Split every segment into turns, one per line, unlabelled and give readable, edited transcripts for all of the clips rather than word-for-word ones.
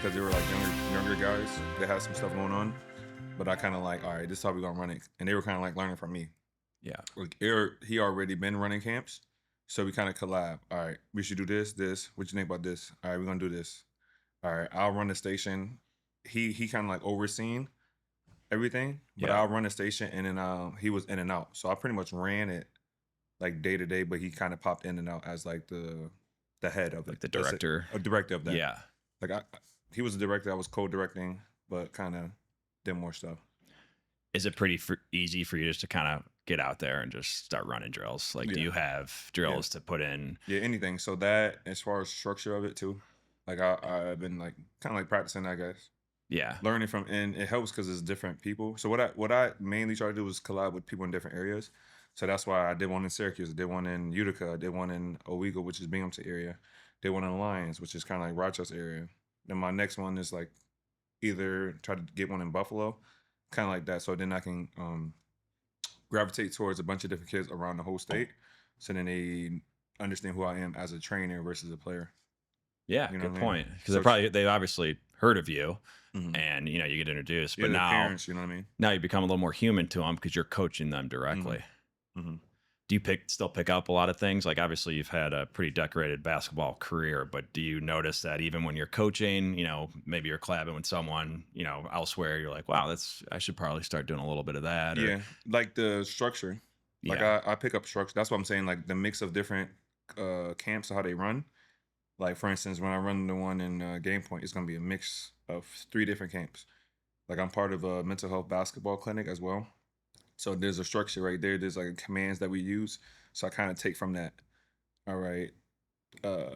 because they were like younger guys. They had some stuff going on, but I kind of like, all right, this is how we're gonna run it, and they were kind of like learning from me.
Yeah.
Like he already been running camps, so we kind of collab. All right, we should do this. What you think about this? All right, we're gonna do this. All right, I'll run the station. He kind of like overseeing everything, but
Yeah.
I'll run the station, and then he was in and out. So I pretty much ran it like day to day, but he kind of popped in and out as like the head of
Like
it,
the director.
a director of that.
Yeah.
Like he was a director, I was co-directing, but kind of did more stuff.
Is it pretty easy for you just to kind of get out there and just start running drills? Like, do you have drills to put in?
Yeah, anything. So that, as far as structure of it too, like I've been like kind of like practicing, I guess.
Yeah.
Learning from, and it helps because it's different people. So what I mainly try to do is collab with people in different areas. So that's why I did one in Syracuse, I did one in Utica, I did one in Owego, which is Binghamton area, did one in Lyons, which is kind of like Rochester area. Then my next one is like either try to get one in Buffalo, kind of like that. So then I can gravitate towards a bunch of different kids around the whole state. So then they understand who I am as a trainer versus a player.
Yeah,
you know
good
what I mean?
point. Because they obviously heard of you,
Mhm.
and you get introduced.
Yeah,
But
the
now,
parents, you know what I mean?
now you become a little more human to them because you're coaching them directly.
Mhm.
Do you still pick up a lot of things? Like, obviously you've had a pretty decorated basketball career, but do you notice that even when you're coaching, maybe you're collabing with someone, elsewhere, you're like, wow, I should probably start doing a little bit of that.
Yeah, like the structure. Like
Yeah.
I pick up structure. That's what I'm saying. Like the mix of different camps of how they run. Like for instance, when I run the one in Game Point, it's gonna be a mix of 3 different camps. Like I'm part of a mental health basketball clinic as well. So there's a structure right there. There's like commands that we use. So I kind of take from that. All right. Uh,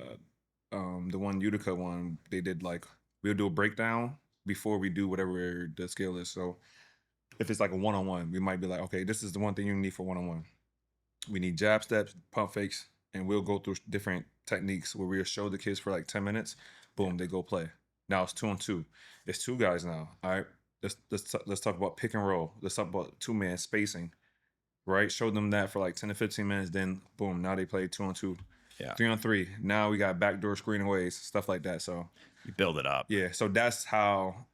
the one Utica one, they did like we'll do a breakdown before we do whatever the skill is. So if it's like a one-on-one, we might be like, okay, this is the one thing you need for one-on-one. We need jab steps, pump fakes, and we'll go through different techniques where we'll show the kids for like 10 minutes. Boom, they go play. Now it's 2-on-2. It's 2 guys now. All right. Let's talk about pick and roll. Let's talk about 2-man spacing. Right? Show them that for like 10 to 15 minutes. Then boom, now they play 2-on-2.
Yeah.
3-on-3. Now we got backdoor screen aways, stuff like that. So
You build it up.
yeah. So that's how,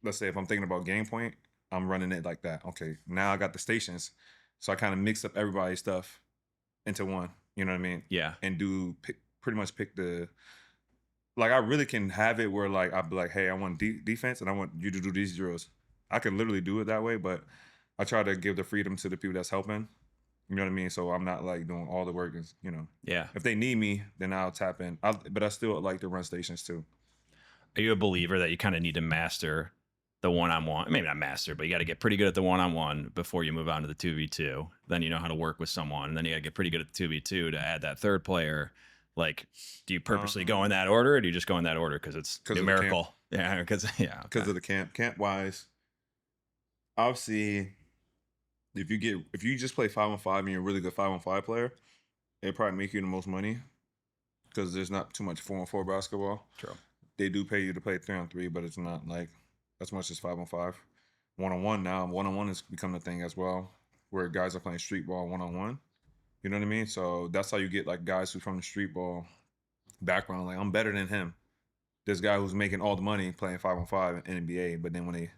let's say if I'm thinking about Game Point, I'm running it like that. Okay, now I got the stations. So I kind of mix up everybody's stuff into one. You know what I mean?
Yeah.
And pretty much pick like I really can have it where like I'll be like, hey, I want defense and I want you to do these drills. I can literally do it that way, but I try to give the freedom to the people that's helping. You know what I mean? So I'm not like doing all the work.
Yeah.
If they need me, then I'll tap in. But I still like to run stations too.
Are you a believer that you kind of need to master the one-on-one? Maybe not master, but you got to get pretty good at the one-on-one before you move on to the 2v2. Then you know how to work with someone. And then you got to get pretty good at the 2v2 to add that third player. Like, do you purposely go in that order, or do you just go in that order because it's numerical? Yeah, because
of the camp. Camp-wise, obviously, if you just play 5-on-5 and you're a really good 5-on-5 player, it'll probably make you the most money because there's not too much 4-on-4 basketball.
True.
They do pay you to play 3-on-3, but it's not like as much as 5-on-5. 1-on-1 now, 1-on-1 has become a thing as well, where guys are playing street ball 1-on-1. You know what I mean? So that's how you get like guys who's from the street ball background. Like I'm better than him. This guy who's making all the money playing 5-on-5 in NBA, but then when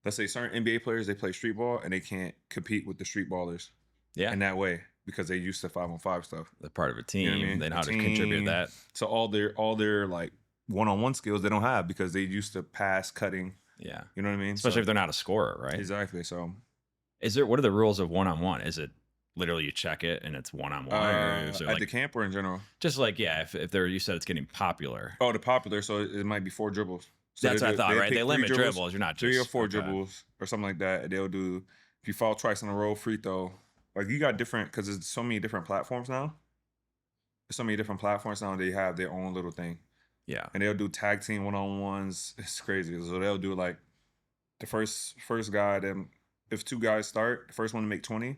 let's say certain NBA players, they play street ball and they can't compete with the street ballers.
Yeah.
In that way because they used to 5-on-5 stuff.
They're part of a team.
You know what I mean?
They know how to contribute that.
So all their like one-on-one skills they don't have because they used to pass, cutting.
Yeah.
You know what I mean?
Especially if they're not a scorer, right?
Exactly. So
what are the rules of one-on-one? Is it literally you check it and it's one-on-one? Or is there
at the camp or in general?
Just like, yeah, if you said it's getting popular.
Oh, the popular, so it might be 4 dribbles. So
that's what I thought, right? They limit dribbles. You're not just
3 or 4 dribbles or something like that. They'll do, if you fall twice in a row, free throw. Like you got different, because there's so many different platforms now. There's so many different platforms now. They have their own little thing.
Yeah.
And they'll do tag team one-on-ones. It's crazy. So they'll do like the first guy, then if 2 guys start, the first one to make 20.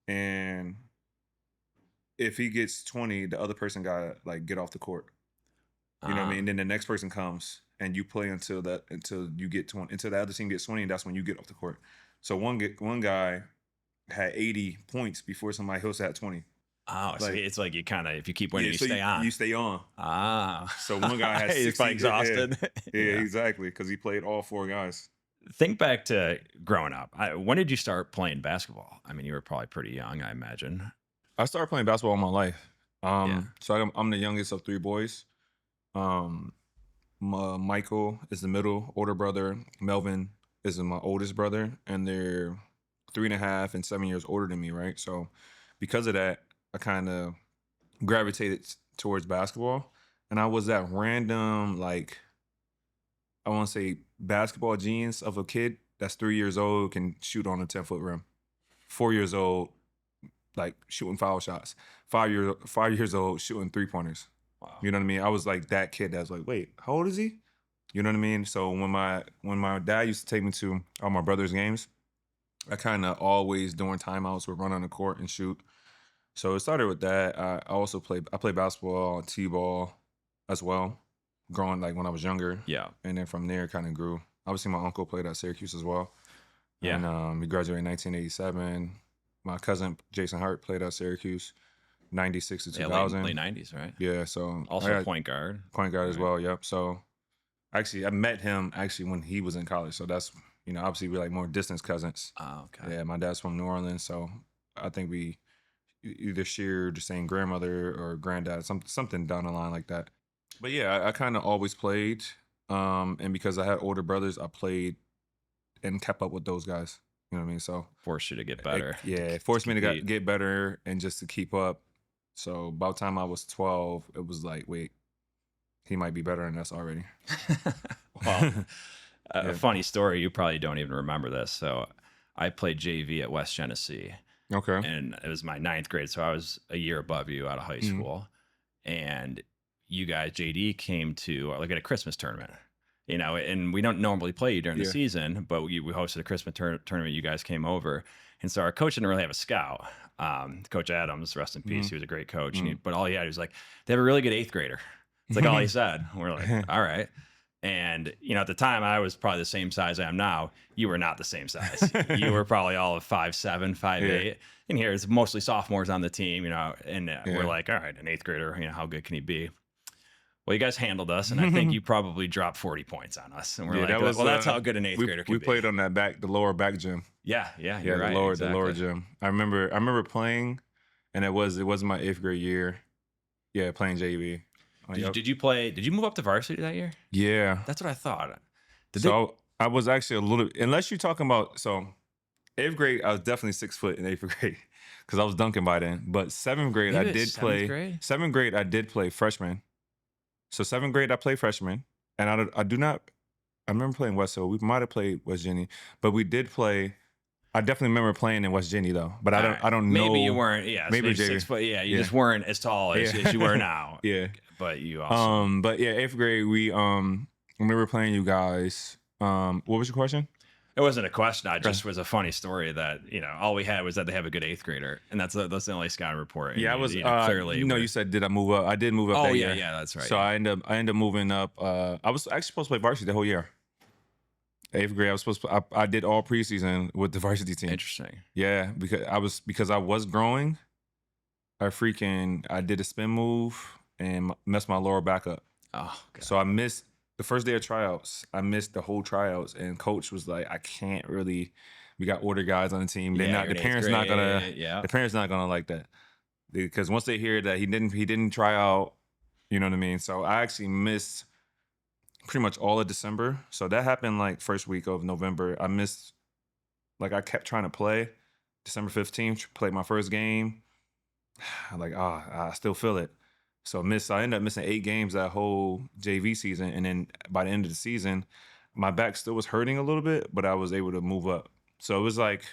And if he gets 20, the other person got to like get off the court. You know what I mean? Then the next person comes and you play until you get 20, until the other team gets 20, and that's when you get off the court. So one guy had 80 points before somebody else had 20.
Oh, so
Like,
it's like you kind of, if you keep winning,
yeah,
you
so
stay on.
you stay on.
Ah,
So one guy has
he's
60.
probably exhausted.
Yeah,
Yeah.
exactly, because he played all 4 guys.
Think back to growing up. When did you start playing basketball? I mean, you were probably pretty young, I imagine.
I started playing basketball all my life.
Yeah.
So I'm the youngest of 3 boys. Um, Michael is the middle older brother. Melvin is my oldest brother, and they're 3.5 and 7 years older than me, right? So because of that, I kind of gravitated towards basketball, and I was that random, like, I want to say basketball genius of a kid that's 3 years old, can shoot on a 10-foot rim. 4 years old, like shooting foul shots. 5 years old, shooting 3-pointers.
Wow.
You know what I mean? I was like that kid that's like, wait, how old is he? You know what I mean? So when my dad used to take me to all my brother's games, I kind of always during timeouts would run on the court and shoot. So it started with that. I played basketball, t-ball as well, growing like when I was younger.
Yeah.
And then from there it kind of grew. Obviously my uncle played at Syracuse as well.
Yeah.
And he graduated in 1987. My cousin Jason Hart played at Syracuse, 96 to
Yeah,
2000.
late 90s, right?
Yeah, so
Also
I got
point guard.
point guard as
Right.
well. Yep. So actually, I met him actually when he was in college. So that's, obviously we're like more distance cousins.
Oh, okay.
Yeah, my dad's from New Orleans, so I think we either share the same grandmother or granddad, something down the line like that. But yeah, I kind of always played, and because I had older brothers, I played and kept up with those guys. You know what I mean? So
Forced you to get better.
it forced me to
compete.
get better and just to keep up. So by the time I was 12, it was like, wait, he might be better than us already.
Well,
Yeah.
a funny story. You probably don't even remember this. So I played JV at West Genesee,
Okay.
and it was my 9th grade. So I was a year above you out of high
Mhm.
school. And you guys, JD, came to like at a Christmas tournament, and we don't normally play you during the
Yeah.
season, but we hosted a Christmas tournament. You guys came over. And so our coach didn't really have a scout. Coach Adams, rest in peace.
Mhm.
He was a great coach.
Mhm.
But all he had was like, they have a really good 8th grader. It's like all he said. We're like, all right. And, at the time I was probably the same size I am now. You were not the same size. You were probably all of 5'7", 5'8".
Yeah.
And here it's mostly sophomores on the team, and
Yeah.
we're like, all right, an 8th grader, how good can he be? Well, you guys handled us, and I think you probably dropped 40 points on us. And we're like, well, that's how good an 8th grader can
we
be.
played on the lower back gym.
Yeah,
Yeah,
you're right.
the lower
exactly.
gym. I remember playing, and it was my 8th grade year. Yeah, playing JV. Yep.
Did you play? Did you move up to varsity that year?
Yeah.
That's what I thought.
So I was actually a little, unless you're talking about, so 8th grade, I was definitely 6 foot in 8th grade because I was dunking by then. But 7th grade,
Maybe
I
it's
did
7th
play.
grade?
7th grade, I did play freshman. So 7th grade, I played freshman, and I do not. I remember playing West Hill. We might have played West Jenny, but we did play. I definitely remember playing in West Jenny though. But I don't know.
Maybe you weren't. Yeah,
Maybe
maybe
JV.
6 foot. Yeah, you
Yeah.
just weren't as tall as you were now.
Yeah.
But you also.
But yeah, 8th grade, we remember playing you guys. What was your question?
It wasn't a question. It just was a funny story that all we had was that they have a good 8th grader, and that's the only scouting report. And
Yeah, I was
clearly.
you said did I move up? I did move up.
Oh
that
yeah,
year.
yeah, that's right.
So I ended up moving up. I was actually supposed to play varsity the whole year. 8th grade, I was supposed to. I did all preseason with the varsity team.
Interesting.
Yeah, because I was growing. I did a spin move and messed my lower back up.
Oh, God.
So I missed the first day of tryouts. I missed the whole tryouts, and coach was like, "I can't really. We got older guys on the team. They're not.
you're
The
in 8th
parents not gonna.
grade, Yeah.
The parents not gonna like that because once they hear that he didn't try out, you know what I mean. So I actually missed pretty much all of December. So that happened like first week of November. I missed. Like I kept trying to play. December 15th, played my first game. I'm like, I still feel it. So I ended up missing 8 games that whole JV season. And then by the end of the season, my back still was hurting a little bit, but I was able to move up. So it was like,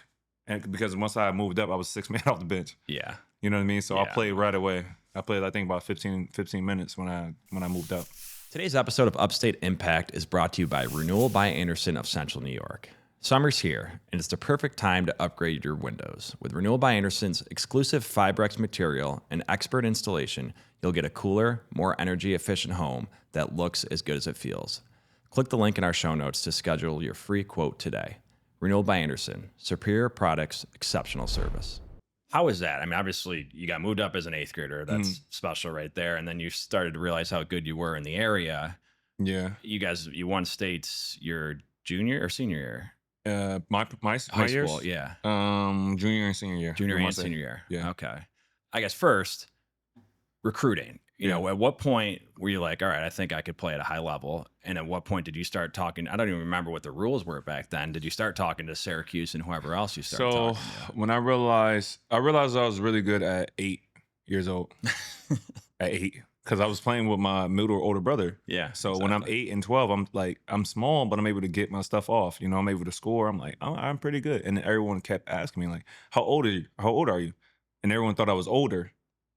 and because once I moved up, I was 6 man off the bench.
Yeah.
You know what I mean? So I
Yeah.
played right away. I played, I think, about 15 minutes when I moved up.
Today's episode of Upstate Impact is brought to you by Renewal by Andersen of Central New York. Summer's here, and it's the perfect time to upgrade your windows. With Renewal by Andersen's exclusive Fibrex material and expert installation, you'll get a cooler, more energy-efficient home that looks as good as it feels. Click the link in our show notes to schedule your free quote today. Renewal by Andersen. Superior products, exceptional service. How is that? I mean, obviously, you got moved up as an eighth grader.
Mhm.
That's special right there. And then you started to realize how good you were in the area.
Yeah.
You won states your junior or senior year?
My
High school,
years,
yeah.
junior and senior year,
Junior
we
and
must say.
senior year.
Yeah.
Okay. I guess first, recruiting.
Yeah.
At what point were you like, all right, I think I could play at a high level? And at what point did you start talking? I don't even remember what the rules were back then. Did you start talking to Syracuse and whoever else you started
So
talking to?
when I realized I was really good at 8 years old. At 8, because I was playing with my middle older brother.
Yeah,
So when I'm
exactly.
8 and 12, I'm small, but I'm able to get my stuff off. I'm able to score. I'm like, I'm pretty good. And then everyone kept asking me like, how old are you? How old are you? And everyone thought I was older,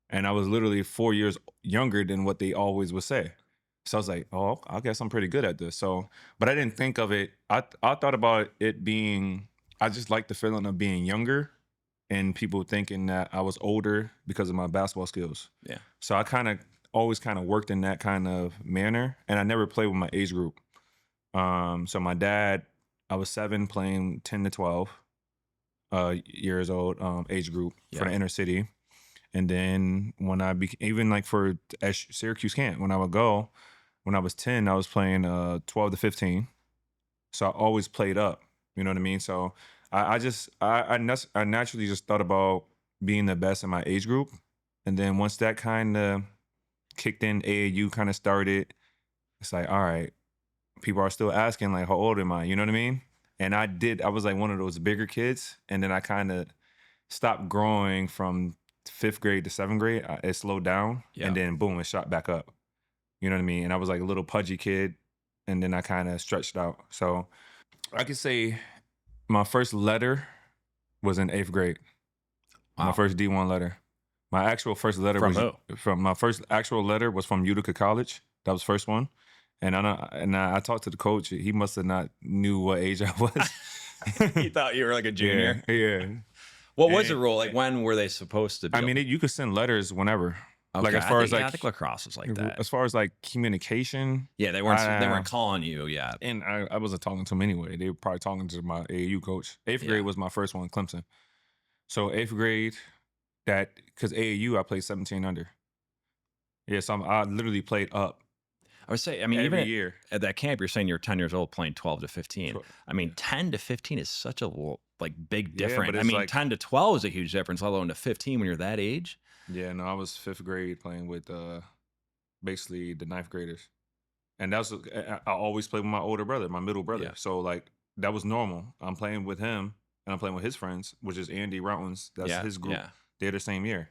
and I was literally 4 years younger than what they always would say. So I was like, oh, I guess I'm pretty good at this. So, but I didn't think of it. I thought about it being. I just like the feeling of being younger, and people thinking that I was older because of my basketball skills.
Yeah.
So I always kind of worked in that kind of manner, and I never played with my age group. So my dad, I was 7 playing 10 to 12 years old, age group for
Yeah.
the inner city. And then when I became, even like for Syracuse camp, when I would go, when I was 10, I was playing 12 to 15. So I always played up. You know what I mean? So I naturally just thought about being the best in my age group. And then once that kind of kicked in, AAU kind of started. It's like, all right, people are still asking like, how old am I? You know what I mean? And I was like one of those bigger kids, and then I kind of stopped growing from 5th grade to 7th grade. It slowed down,
Yeah.
and then boom, it shot back up. You know what I mean? And I was like a little pudgy kid, and then I kind of stretched out. So I could say my first letter was in 8th grade. My
Wow.
first D1 letter. My actual first letter
From
was
who?
from my first actual letter was from Utica College. That was the first one. And I talked to the coach. He must have not knew what age I was.
You thought you were like a
Yeah,
junior?
yeah.
What was the
And
rule? Like, when were they supposed to be
I
able?
mean, you could send letters whenever. Like
Okay, I think lacrosse was like that.
as far as like communication,
Yeah, they
I
weren't calling you yet.
and I wasn't talking to him anyway. They were probably talking to my AAU coach. Eighth
Yeah.
grade was my first one, Clemson. So 8th grade, that because AAU I played 17 under. Yeah, so I literally played up
I would say, I mean, even
every year.
at that camp, you're saying you're 10 years old playing 12 to 15.
Tw-
I mean, 10 to 15 is such a like big
Yeah, but
difference. I
it's
mean,
like
10 to 12 is a huge difference, let alone to 15 when you're that age.
yeah, no, I was 5th grade playing with basically the ninth graders, and that's I always played with my older brother, my middle brother.
Yeah.
So like that was normal. I'm playing with him, and I'm playing with his friends, which is Andy Routins. That's
Yeah.
his group.
Yeah.
They're the same year,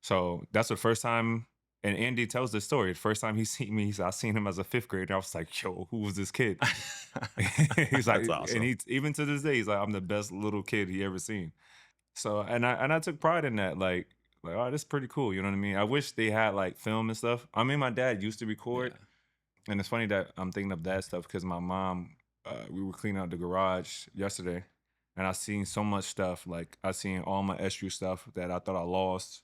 so that's the first time. And Andy tells this story. The first time he seen me, he said, I seen him as a 5th grader. I was like, yo, who was this kid? He's like,
That's
and
awesome.
he even to this day, he's like, I'm the best little kid he ever seen. So and I took pride in that. Like, oh, that's pretty cool. You know what I mean? I wish they had like film and stuff. I mean, my dad used to record,
Yeah.
and it's funny that I'm thinking of that stuff because my mom, we were cleaning out the garage yesterday, and I seen so much stuff. Like I seen all my SU stuff that I thought I lost.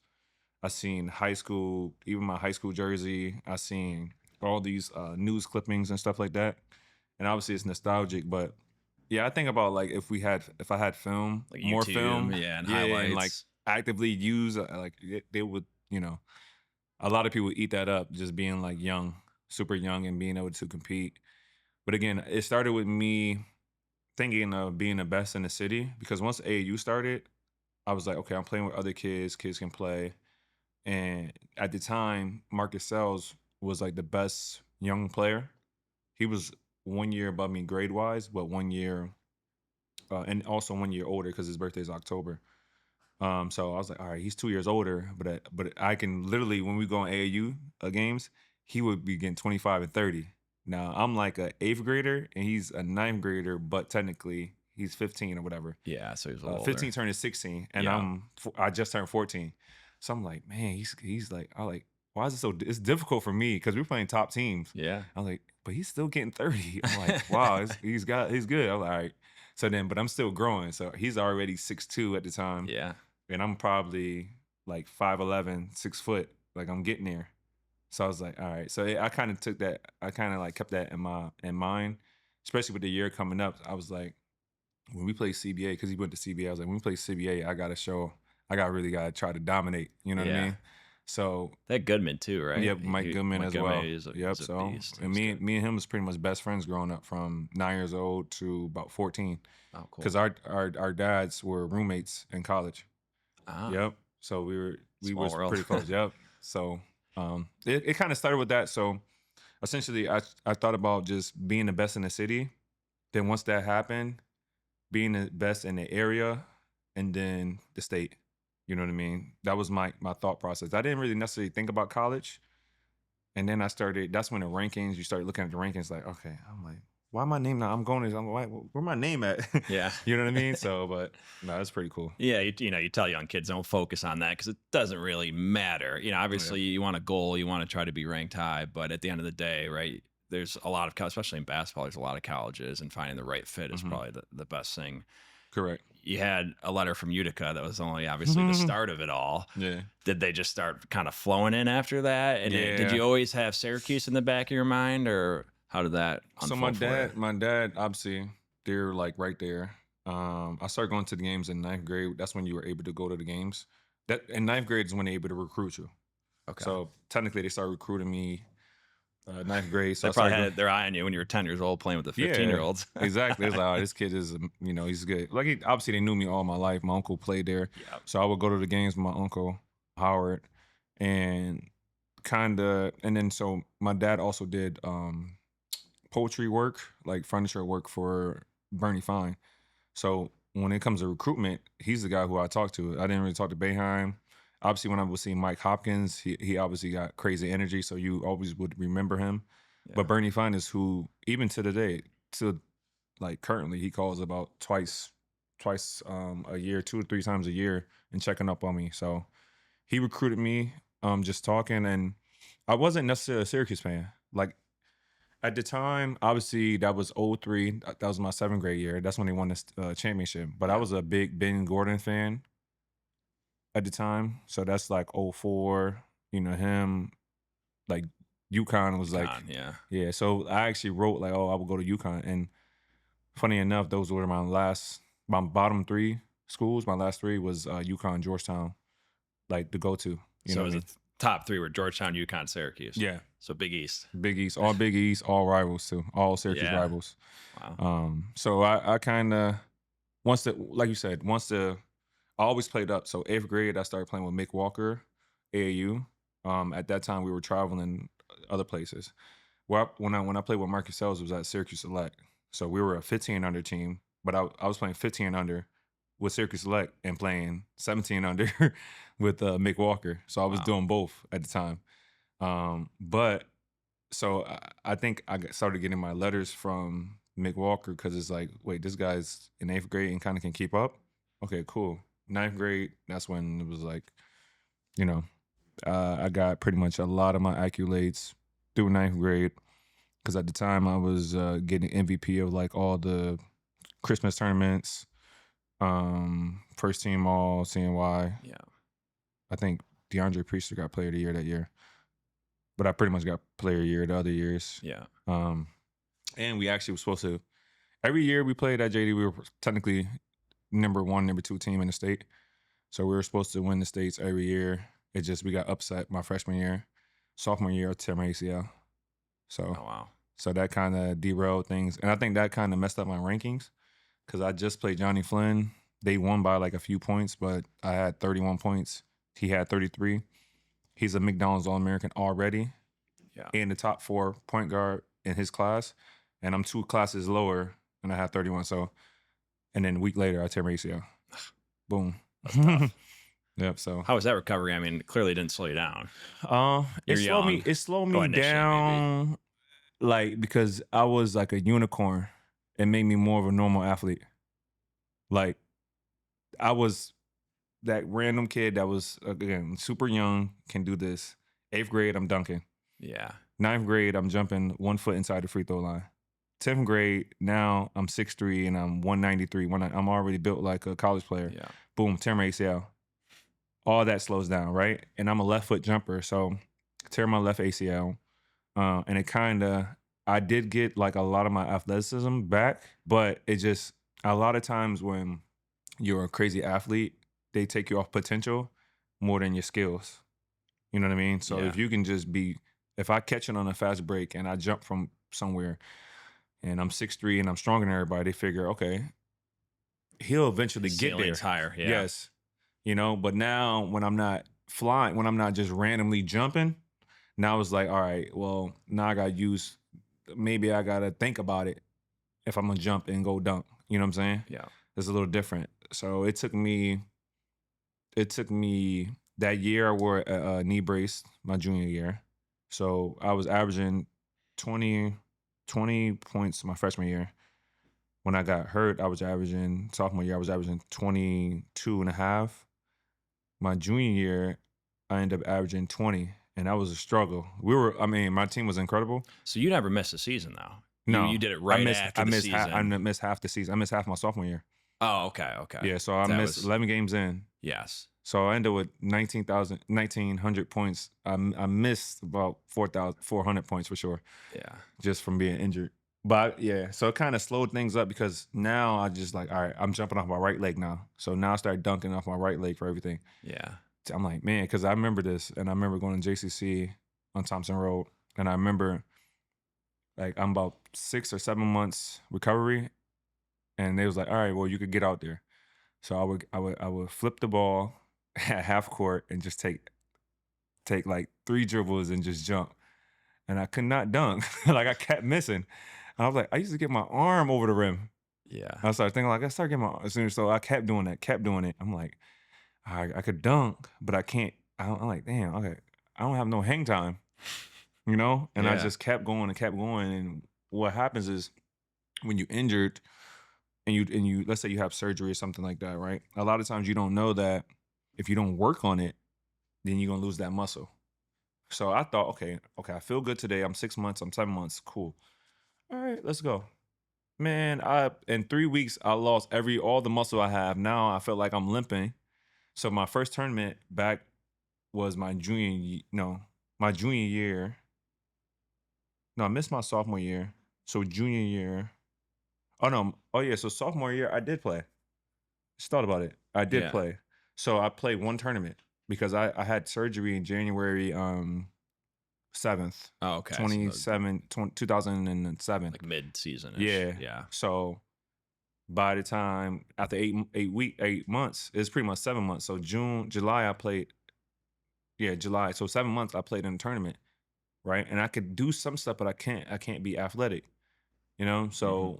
I seen high school, even my high school jersey. I seen all these news clippings and stuff like that. And obviously it's nostalgic, but yeah, I think about like if I had film,
Like
more
YouTube,
film,
yeah, and
yeah, and like
highlights.
actively use like they would, a lot of people eat that up just being like young, super young, and being able to compete. But again, it started with me thinking of being the best in the city because once AAU started, I was like, okay, I'm playing with other kids. Kids can play. And at the time, Marcus Sells was like the best young player. He was 1 year above me grade wise, but 1 year, and also 1 year older because his birthday is October. So I was like, all right, he's 2 years older, but I can literally when we go on AAU games, he would be getting 25 and 30. Now I'm like a 8th grader and he's a ninth grader, but technically he's 15 or whatever.
Yeah, so he was a little
15
older.
turning 16, and
Yeah.
I just turned 14. So I'm like, man, he's like, I like, why is it so? It's difficult for me because we're playing top teams.
Yeah.
I'm like, but he's still getting 30. I'm like, wow, he's good. I'm like, all right. So then, but I'm still growing. So he's already 6'2" at the time,
Yeah.
and I'm probably like 5'11", 6 foot. Like I'm getting there. So I was like, all right. So I kind of took that. I kind of like kept that in mind, especially with the year coming up. I was like when we play CBA, because he went to CBA, I was like, when we play CBA, I gotta show I really got to try to dominate. You know what I
Yeah.
mean? So
That Goodman too, right?
yep, Mike Goodman
Mike
as
Goodman
well.
is
Yep.
a
So
beast.
and
He's good.
me and him was pretty much best friends growing up from 9 years old to about 14,
Oh,
because
cool.
our dads were roommates in college.
Ah,
Yep. So we
small
was
world.
pretty close. Yep. So it kind of started with that. So essentially, I thought about just being the best in the city. Then once that happened, being the best in the area, and then the state. You know what I mean? That was my thought process. I didn't really necessarily think about college. And then I started, that's when the rankings, you start looking at the rankings like, okay, I'm like, why my name not? I'm going to, I'm like, where my name at?
Yeah.
You know what I mean? So, but no, that's pretty cool.
Yeah, you tell young kids don't focus on that because it doesn't really matter.
Oh, yeah.
Obviously you want a goal, you want to try to be ranked high, but at the end of the day, right? There's a lot of, especially in basketball, there's a lot of colleges, and finding the right fit is
Hmm.
probably the best thing.
Correct.
You had a letter from Utica that was only obviously the start of it all.
Yeah.
Did they just start kind of flowing in after that? And did
Yeah.
you always have Syracuse in the back of your mind, or how did that
So my
unfold for you?
dad, obviously, they're like right there. I started going to the games in ninth grade. That's when you were able to go to the games. That in ninth grade is when they're able to recruit you.
Okay.
So technically, they started recruiting me ninth grade. So
They
I
probably
started going.
had their eye on you when you were 10 years old playing with the 15
Yeah,
year olds.
exactly. It's like, oh, this kid is, he's good. Like, obviously, they knew me all my life. My uncle played there.
Yeah.
So I would go to the games with my uncle, Howard, and and then so my dad also did poetry work, like furniture work for Bernie Fine. So when it comes to recruitment, he's the guy who I talked to. I didn't really talk to Boeheim. Obviously, when I was seeing Mike Hopkins, he obviously got crazy energy, so you always would remember him.
Yeah.
But Bernie Fine is who, even to today, to like currently, he calls about twice a year, 2 or 3 times a year, and checking up on me. So he recruited me, just talking, and I wasn't necessarily a Syracuse fan. Like at the time, obviously that was '03. That was my seventh grade year. That's when they won this championship. But I
Yeah.
was a big Ben Gordon fan at the time. So that's like '04. Him, like UConn was like,
UConn, yeah.
yeah. So I actually wrote like, oh, I would go to UConn. And funny enough, those were my bottom three schools. My last three was UConn, Georgetown, like the go to. You
So
know
it
what
was
I
the
mean?
top three were Georgetown, UConn, Syracuse.
Yeah.
So Big East.
Big East, all rivals too, all Syracuse
Yeah.
rivals.
Wow.
So I kind of like you said, I always played up. So eighth grade, I started playing with Mick Walker, AAU. At that time, we were traveling other places. When I played with Marcus Sells, it was at Syracuse Select. So we were a 15 under team, but I was playing 15 under with Syracuse Select and playing 17 under with Mick Walker. So I was
Wow.
doing both at the time. But so I think started getting my letters from Mick Walker because it's like, wait, this guy's in eighth grade and kind of can keep up. Okay, cool. Ninth grade, that's when it was like, you know, I got pretty much a lot of my accolades through ninth grade because at the time I was getting MVP of like all the Christmas tournaments, first team all CNY.
Yeah.
I think DeAndre Priester got Player of the Year that year, but I pretty much got Player of the Year the other years.
Yeah.
And we actually were supposed to, every year we played at JD, we were technically number 1, number 2 team in the state. So we were supposed to win the states every year. It just, we got upset my freshman year. Sophomore year, I tear my ACL. So,
Oh, wow.
so that kind of derailed things. And I think that kind of messed up my rankings because I just played Johnny Flynn. They won by like a few points, but I had 31 points. He had 33. He's a McDonald's All-American already.
Yeah.
In the top 4 point guard in his class. And I'm 2 classes lower and I have 31. So, and then a week later, I tear my ACL. Boom.
That's tough.
Yep. So
How was that recovery? I mean, clearly didn't slow you down.
it
You're
slowed me.
young.
It slowed
Oh,
me
initially,
down, like because I was like a unicorn. It made me more of a normal athlete. Like I was that random kid that was again super young, can do this. Eighth grade, I'm dunking.
Yeah.
Ninth grade, I'm jumping 1 foot inside the free throw line. 10th grade, now I'm 6'3" and I'm 193. I'm already built like a college player.
Yeah.
Boom, tear my ACL. All that slows down, right? And I'm a left foot jumper, so tear my left ACL. And it I did get like a lot of my athleticism back, but it just, a lot of times when you're a crazy athlete, they take you off potential more than your skills. You know what I mean? So
Yeah.
if you can just be, if I catch it on a fast break and I jump from somewhere and I'm 6'3" and I'm stronger than everybody, they figure, okay, he'll eventually
His
get
ceiling's
there.
higher. Yeah.
Yes. But now when I'm not flying, when I'm not just randomly jumping, now it's like, all right, well, now I gotta use, maybe I gotta think about it if I'm gonna jump and go dunk. You know what I'm saying?
Yeah.
It's a little different. So it took me that year I wore a knee brace my junior year. So I was averaging 20, 20 points my freshman year. When I got hurt, I was averaging, sophomore year, I was averaging 22 and a half. My junior year, I ended up averaging 20, and that was a struggle. My team was incredible.
So you never missed a season though. You
No,
did it
I
right
missed,
after
I
the
missed, I
season.
missed half the season. I missed half my sophomore year.
Oh, okay, okay.
Yeah, so I
That
missed
was
11 games in.
yes.
So I ended with 1,900 points. I missed about 400 points for sure,
Yeah.
just from being injured. But yeah, so it kind of slowed things up because now I just like, all right, I'm jumping off my right leg now. So now I start dunking off my right leg for everything.
Yeah.
I'm like, man, because I remember this, and I remember going to JCC on Thompson Road, and I remember like I'm about 6 or 7 months recovery, and they was like, all right, well, you could get out there. So I would flip the ball at half court and just take like 3 dribbles and just jump. And I could not dunk. Like I kept missing. I was like, I used to get my arm over the rim.
Yeah.
I started thinking like I started getting my so I kept doing it. I'm like, I could dunk, but I can't. I'm like, damn, okay, I don't have no hang time, And I
Yeah.
just kept going and kept going. And what happens is when you injured and you let's say you have surgery or something like that, right? A lot of times you don't know that if you don't work on it, then you're gonna lose that muscle. So I thought, okay, I feel good today. I'm 6 months, I'm 7 months, cool. All right, let's go. Man, I in 3 weeks I lost all the muscle I have. Now I feel like I'm limping. So my first tournament back was my junior year. No, I missed my sophomore year. So junior year. Oh no. Oh yeah. So sophomore year I did play. Just thought about it. I did
Yeah.
play. So I played one tournament because I had surgery in January 7th,
Oh, okay. So
2007.
like mid-season.
Yeah.
Yeah.
So by the time after 8 months, it's pretty much 7 months. So July I played. Yeah, July. So 7 months I played in a tournament, right? And I could do some stuff, but I can't be athletic. So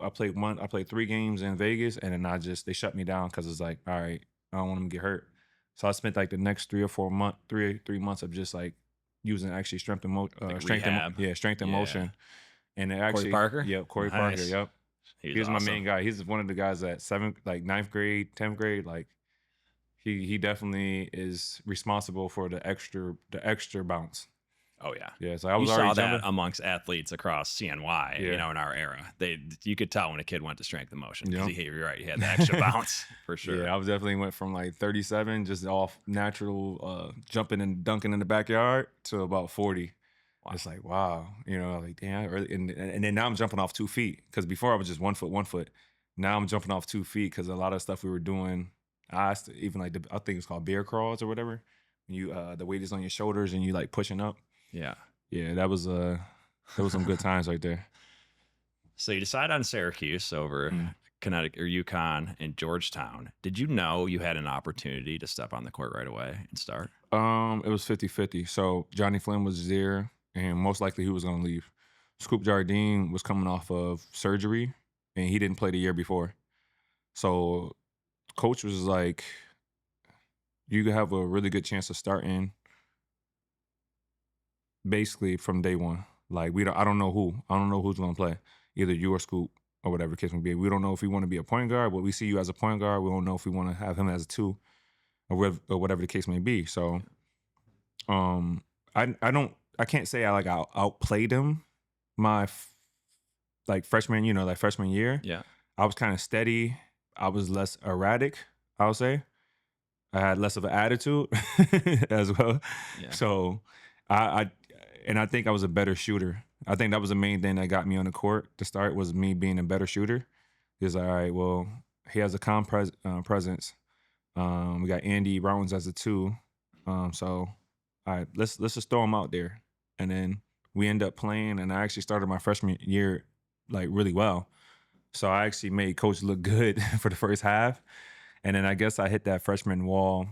I played 3 games in Vegas, and then they shut me down because it's like, all right, I don't want them to get hurt. So I spent like the next 3 months of just like using actually strength and motion. And it actually,
Parker?
yeah, Corey
Nice.
Parker, yep.
He
was my main guy. He's one of the guys at 9th grade, 10th grade, like he definitely is responsible for the extra bounce.
Oh yeah.
Yeah, so I was
you
already
saw that
jumping.
amongst athletes across CNY, in our era. You could tell when a kid went to strength and motion.
Yep.
You're right. He had the extra bounce for sure.
Yeah, I was definitely went from like 37, just off natural jumping and dunking in the backyard, to about 40. Wow. It's like, wow, like damn. And then now I'm jumping off 2 feet, because before I was just 1 foot. Now I'm jumping off 2 feet because a lot of stuff we were doing, even like I think it's called bear crawls or whatever. You the weight is on your shoulders and you like pushing up. Yeah, that was some good times right there.
So you decide on Syracuse over Connecticut or UConn and Georgetown. Did you know you had an opportunity to step on the court right away and start?
It was 50-50. So Johnny Flynn was there, and most likely he was going to leave. Scoop Jardine was coming off of surgery, and he didn't play the year before. So coach was like, you have a really good chance of starting basically from day one. Like I don't know who's going to play, either you or Scoop or whatever the case may be. We don't know if we want to be a point guard, but we see you as a point guard. We don't know if we want to have him as a 2 or whatever the case may be. So I can't say I outplayed him my freshman year.
Yeah.
I was kind of steady. I was less erratic, I would say. I had less of an attitude as well.
Yeah.
So I think I was a better shooter. I think that was the main thing that got me on the court to start, was me being a better shooter. Is all right, well, he has a calm presence. We got Andy Rounds as a 2. So all right, let's just throw him out there. And then we end up playing, and I actually started my freshman year like really well. So I actually made coach look good for the first half. And then I guess I hit that freshman wall.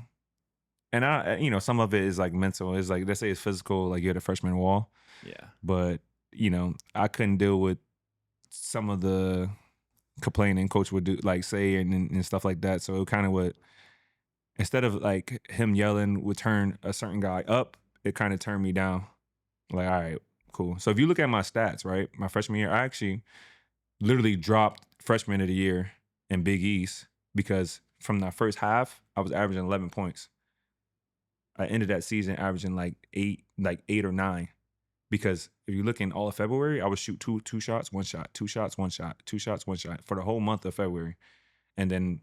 And some of it is like mental. It's like, let's say it's physical, like you hit a freshman wall.
Yeah.
But, I couldn't deal with some of the complaining coach would do, like say, and stuff like that. So it kind of would, instead of like him yelling would turn a certain guy up, it kind of turned me down. Like, all right, cool. So if you look at my stats, right, my freshman year, I actually literally dropped freshman of the year in Big East because from that first half, I was averaging 11 points. I ended that season averaging like eight or nine. Because if you look in all of February, I would shoot two shots, one shot, 2 shots, 1 shot, 2 shots, 1 shot for the whole month of February. And then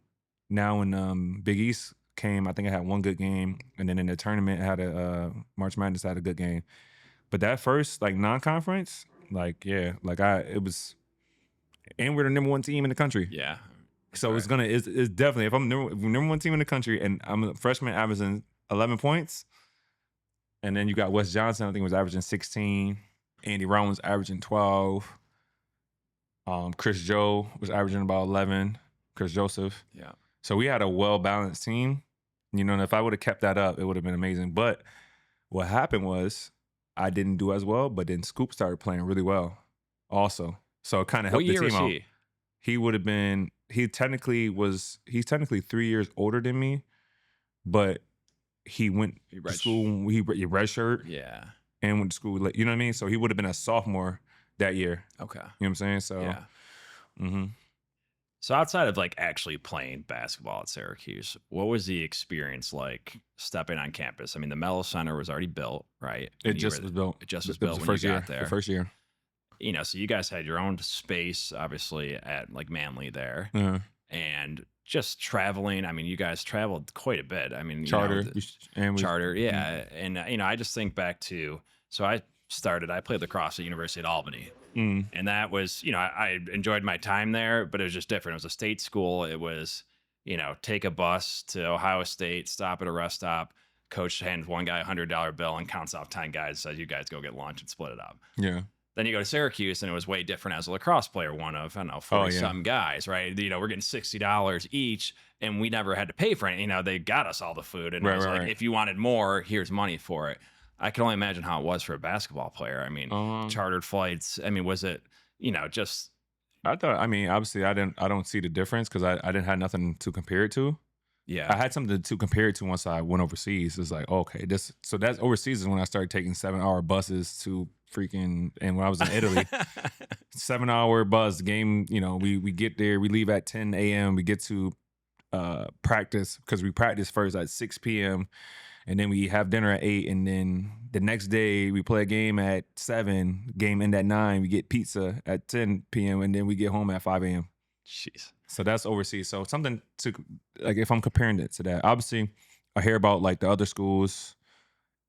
now when Big East came, I think I had one good game. And then in the tournament, I had March Madness had a good game. But that first like non-conference, like yeah, like it was, and we're the number 1 team in the country.
Yeah.
So it's definitely, if I'm number 1 team in the country and I'm a freshman averaging 11 points, and then you got Wes Johnson, I think was averaging 16. Andy Rowan was averaging 12. Chris Joe was averaging about 11. Chris Joseph.
Yeah.
So we had a well-balanced team. And if I would have kept that up, it would have been amazing. But what happened was I didn't do as well, but then Scoop started playing really well also. So it kind of helped the team out. He would have been, he's technically 3 years older than me, but he went to school, he redshirt.
Yeah.
And went to school, you know what I mean? So he would have been a sophomore that year.
Okay.
You know what I'm saying? So,
yeah.
Mm-hmm.
So outside of like actually playing basketball at Syracuse, what was the experience like stepping on campus? I mean, the Mello Center was already built, right?
It just was built.
It just was built when you got there.
The first year.
So you guys had your own space, obviously, at like Manly there.
Uh-huh.
And just traveling. I mean, you guys traveled quite a bit. I mean,
charter,
charter, yeah. And I just think back to, so I played lacrosse at University at Albany, and that was, I enjoyed my time there, but it was just different. It was a state school. It was, take a bus to Ohio State, stop at a rest stop. Coach hands one guy $100 bill and counts off 10 guys, says you guys go get lunch and split it up.
Yeah.
Then you go to Syracuse, and it was way different as a lacrosse player, one of, 40-something guys, right? We're getting $60 each, and we never had to pay for it. They got us all the food, and it was like, if you wanted more, here's money for it. I can only imagine how it was for a basketball player. I mean, chartered flights. I mean, was it, just...
I thought, obviously, I don't see the difference because I didn't have nothing to compare it to.
Yeah.
I had something to compare it to once I went overseas. It's like, okay, so that's overseas is when I started taking 7-hour buses to freaking, and when I was in Italy, 7-hour bus game, we get there, we leave at 10 a.m. We get to practice because we practice first at 6 p.m. and then we have dinner at 8, and then the next day we play a game at 7, game end at 9, we get pizza at 10 p.m. and then we get home at 5 a.m.
Jeez.
So that's overseas. So something to, like, if I'm comparing it to that, obviously I hear about like the other schools,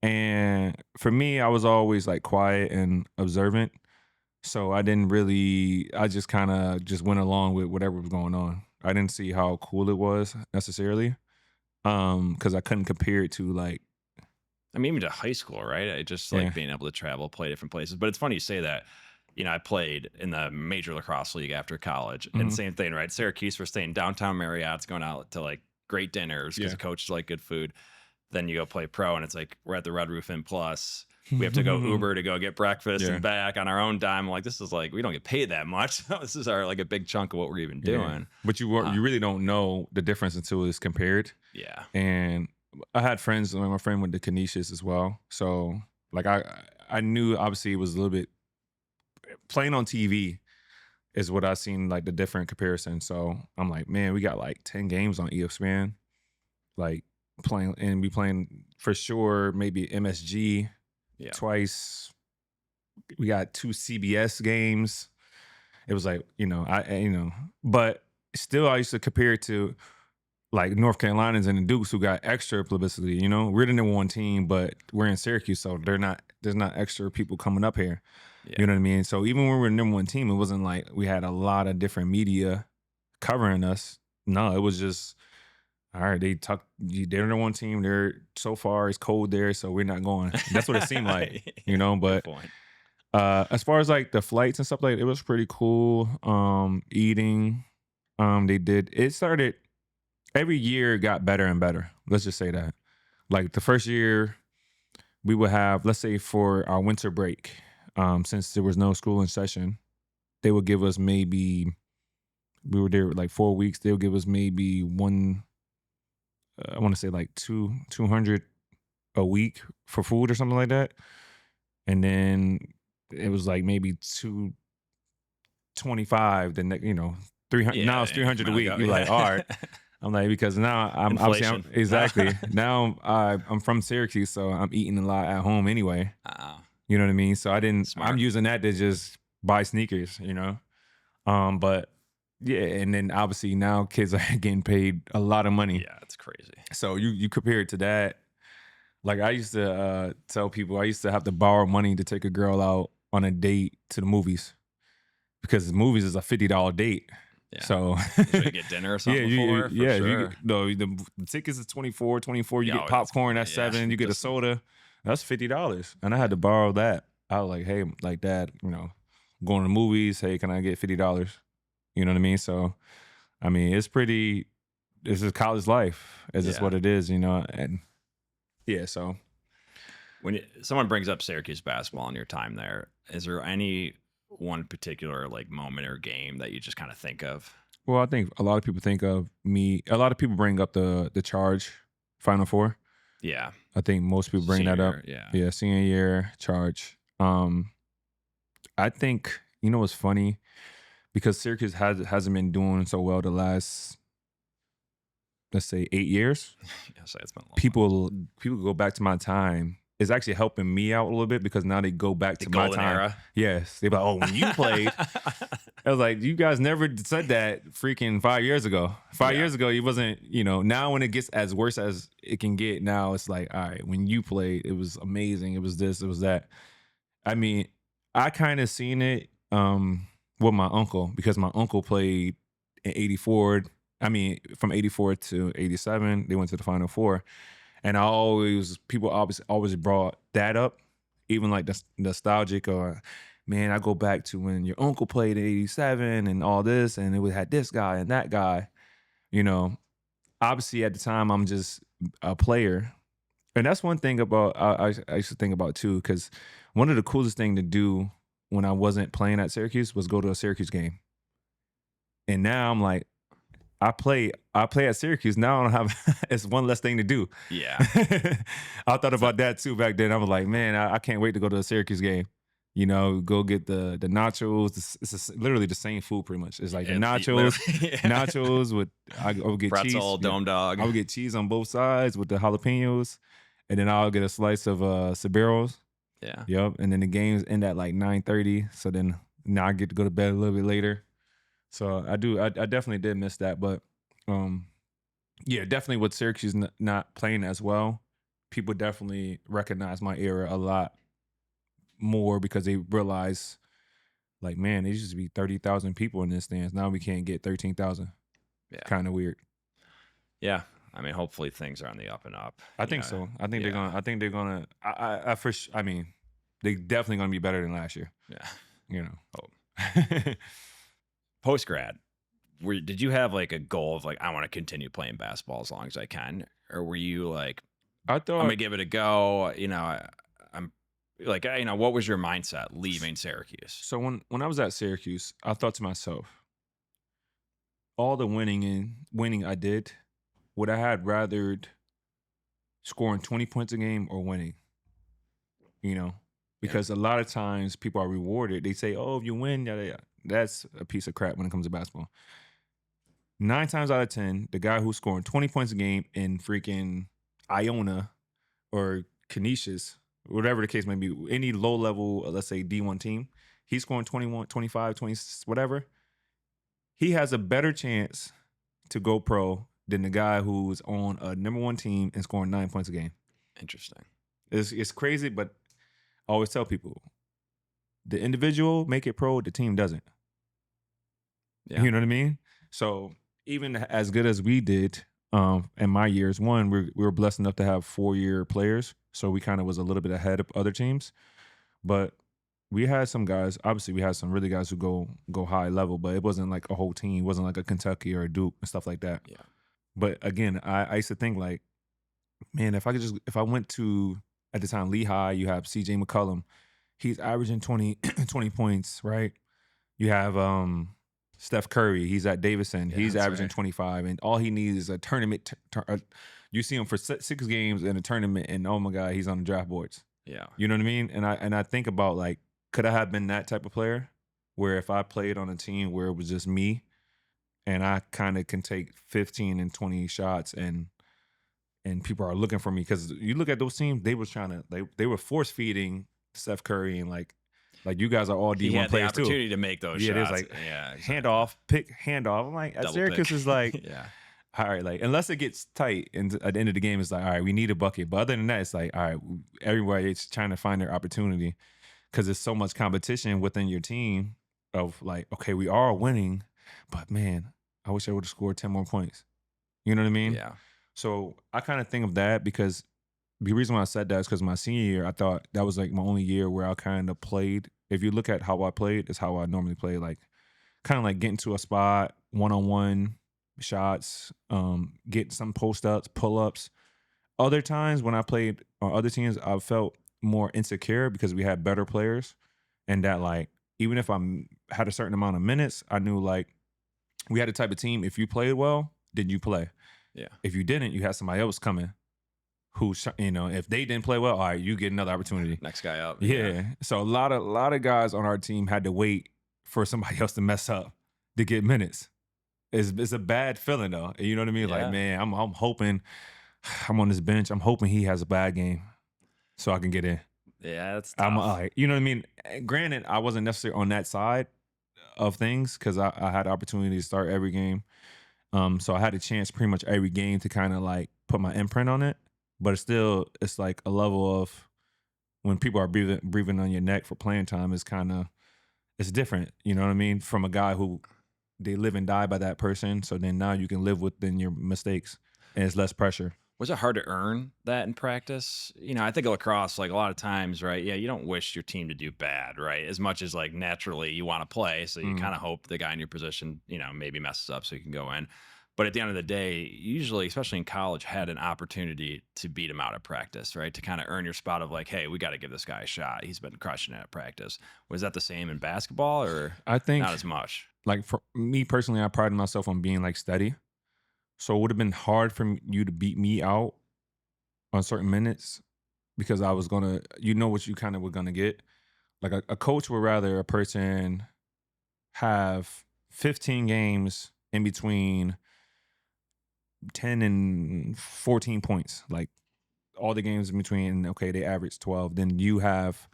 and for me, I was always like quiet and observant. So I just kind of just went along with whatever was going on. I didn't see how cool it was necessarily. Because I couldn't compare it to like,
I mean, even to high school, right? I just like being able to travel, play different places. But it's funny you say that. I played in the major lacrosse league after college, and same thing, right? Syracuse, we're staying downtown Marriott's, going out to like great dinners because the coaches like good food. Then you go play pro, and it's like we're at the Red Roof Inn Plus. We have to go Uber to go get breakfast and back on our own dime. Like, this is like, we don't get paid that much. This is like a big chunk of what we're even doing.
But you really don't know the difference until it's compared.
Yeah.
And I had friends, my friend went to Canisius as well. So like I knew obviously it was a little bit, playing on TV is what I seen like the different comparison. So I'm like, man, we got like 10 games on ESPN, like playing, and we playing for sure maybe MSG twice. We got 2 CBS games. It was like, but still I used to compare it to like North Carolinians and the Dukes who got extra publicity. We're the number 1 team, but we're in Syracuse, so there's not extra people coming up here. Yeah. You know what I mean? So even when we were the number 1 team, it wasn't like we had a lot of different media covering us. No, it was just all right, they're the one team. They're so far it's cold there, so we're not going. That's what it seemed like, you know.
Good
But
point.
as far as like the flights and stuff like it was pretty cool. Eating, they did it started every year got better and better. Let's just say that. Like the first year, we would have, let's say for our winter break, since there was no school in session, they would give us maybe we were there like 4 weeks. They would give us maybe one. I want to say like 200 a week for food or something like that, and then it was like maybe 225. The next, 300. Now
Yeah,
it's 300 a
incremental
week.
go.
You're like, all right.
Yeah.
I'm like because now I'm obviously
Inflation.
exactly now I'm from Syracuse, so I'm eating a lot at home anyway.
Oh,
You know what I mean? So I'm
smart.
using that to just buy sneakers. But yeah, and then obviously now kids are getting paid a lot of money.
Yeah, it's crazy.
So you compare it to that. Like I used to tell people I used to have to borrow money to take a girl out on a date to the movies because the movies is a $50 date.
Yeah.
So
So you get dinner or something before? For
yeah.
sure.
No, the tickets is 24. You
Yeah,
get popcorn, that's
yeah,
$7. You get a
just
soda, that's $50. And I had to borrow that. I was like, hey, like Dad, going to the movies. Hey, can I get $50? You know what I mean? So, I mean, this is college life. It's just
Yeah.
what it is, and yeah, so.
when someone brings up Syracuse basketball in your time there, is there any one particular like moment or game that you just kind of think of?
Well, I think a lot of people think of me. A lot of people bring up the charge Final Four.
Yeah.
I think most people bring that up.
Senior, yeah.
Yeah, senior year charge. I think what's funny because Syracuse hasn't been doing so well the last, let's say, 8 years.
Yeah, so it's been a long
People go back to my time. It's actually helping me out a little bit because now they go back to my
golden
time.
era.
Yes, they're like, oh, when you played. I was like, you guys never said that freaking 5 years ago. 5
Yeah.
years ago, it wasn't, now when it gets as worse as it can get, now it's like, all right, when you played, it was amazing. It was this, it was that. I mean, I kind of seen it with my uncle because my uncle played in 84. I mean, from 84 to 87, they went to the Final Four. And people always brought that up, even like the nostalgic or, man, I go back to when your uncle played in 87 and all this, and it had this guy and that guy. Obviously at the time I'm just a player. And that's one thing about I used to think about too, because one of the coolest thing to do when I wasn't playing at Syracuse was go to a Syracuse game. And now I'm like, I play at Syracuse. Now I don't have it's one less thing to do.
Yeah.
I thought about that too back then. I was like, man, I can't wait to go to a Syracuse game. Go get the nachos. It's literally the same food pretty much. It's like the nachos, nachos with I would get
pretzel,
cheese,
dome dog.
I would get cheese on both sides with the jalapenos, and then I'll get a slice of Sbarro's.
Yeah.
Yep. And then the games end at like 9:30. So then now I get to go to bed a little bit later. So I definitely did miss that. But yeah, definitely with Syracuse not playing as well, people definitely recognize my era a lot more because they realize, like, man, there used to be 30,000 people in this stands. Now we can't get 13,000.
Yeah.
Kind of weird.
Yeah. I mean, hopefully things are on the up and up.
I think so. I think they're gonna. I mean, they definitely gonna be better than last year.
Yeah.
Hope.
Post grad, did you have like a goal of like, I want to continue playing basketball as long as I can, or were you like,
I thought
I'm gonna give it a go? I'm like, what was your mindset leaving Syracuse?
so. When I was at Syracuse, I thought to myself, all the winning I did, would I had rather scoring 20 points a game or winning? Because a lot of times people are rewarded. They say, oh, if you win, yada, yada. That's a piece of crap when it comes to basketball. 9 times out of 10, the guy who's scoring 20 points a game in freaking Iona or Canisius, whatever the case may be, any low level, let's say D1 team, he's scoring 21, 25, 20, whatever. He has a better chance to go pro than the guy who's on a number 1 team and scoring 9 points a game.
Interesting.
It's crazy, but I always tell people, the individual make it pro, the team doesn't.
Yeah.
You know what I mean? So even as good as we did in my years. One, we were blessed enough to have 4-year players, so we kind of was a little bit ahead of other teams. But we had some guys. Obviously, we had some really guys who go high level, but it wasn't like a whole team. It wasn't like a Kentucky or a Duke and stuff like that.
Yeah.
But again, I used to think like, man, if I went to at the time Lehigh, you have CJ McCollum. He's averaging 20 20 points, right? You have Steph Curry. He's at Davidson.
Yeah,
He's
that's
averaging
right.
25, and all he needs is a tournament. You see him for 6 games in a tournament, and oh my god, he's on the draft boards.
Yeah.
You know what I mean? And I think about like, could I have been that type of player where if I played on a team where it was just me and I kind of can take 15 and 20 shots and people are looking for me because you look at those teams, they was trying to they were force feeding Steph Curry and like you guys are all
He
D1
had the
players too.
opportunity to make those
Yeah, it is
shots.
like
Yeah, exactly.
handoff, pick, handoff. I'm like, at
Double pick.
Syracuse is like,
Yeah.
all right, like unless it gets tight and at the end of the game, it's like, all right, we need a bucket. But other than that, it's like, all right, everybody's trying to find their opportunity because there's so much competition within your team of like, okay, we are winning, but man, I wish I would have scored 10 more points. You know what I mean?
Yeah.
So I kind of think of that because the reason why I said that is because my senior year, I thought that was like my only year where I kind of played. If you look at how I played, it's how I normally play. Like kind of like get into a spot, 1-on-1 shots, get some post ups, pull ups. Other times when I played on other teams, I felt more insecure because we had better players, and that like even if had a certain amount of minutes, I knew like we had a type of team. If you played well, then you play.
Yeah.
If you didn't, you had somebody else coming who, if they didn't play well, all right, you get another opportunity.
Next guy up.
Yeah. So a lot of guys on our team had to wait for somebody else to mess up to get minutes. It's a bad feeling though. You know what I mean? Like,
Yeah.
man, I'm hoping I'm on this bench. I'm hoping he has a bad game so I can get in.
Yeah, that's
I'm
tough.
like, you know what I mean? Granted, I wasn't necessarily on that side of things because I had the opportunity to start every game. So I had a chance pretty much every game to kind of like put my imprint on it. But it's like a level of when people are breathing on your neck for playing time is kind of it's different. You know what I mean? From a guy who they live and die by that person. So then now you can live within your mistakes and it's less pressure.
Was it hard to earn that in practice? I think of lacrosse, like a lot of times, right? Yeah, you don't wish your team to do bad, right? As much as like naturally you want to play. So you
Mm.
kind of hope the guy in your position, maybe messes up so you can go in. But at the end of the day, usually, especially in college, had an opportunity to beat him out at practice, right? To kind of earn your spot of like, hey, we got to give this guy a shot. He's been crushing it at practice. Was that the same in basketball or
I think
not as much?
like for me personally, I pride myself on being like steady. So it would have been hard for you to beat me out on certain minutes because I was gonna, what you kind of were gonna get. Like a coach would rather a person have 15 games in between 10 and 14 points. Like all the games in between, okay, they average 12. Then you have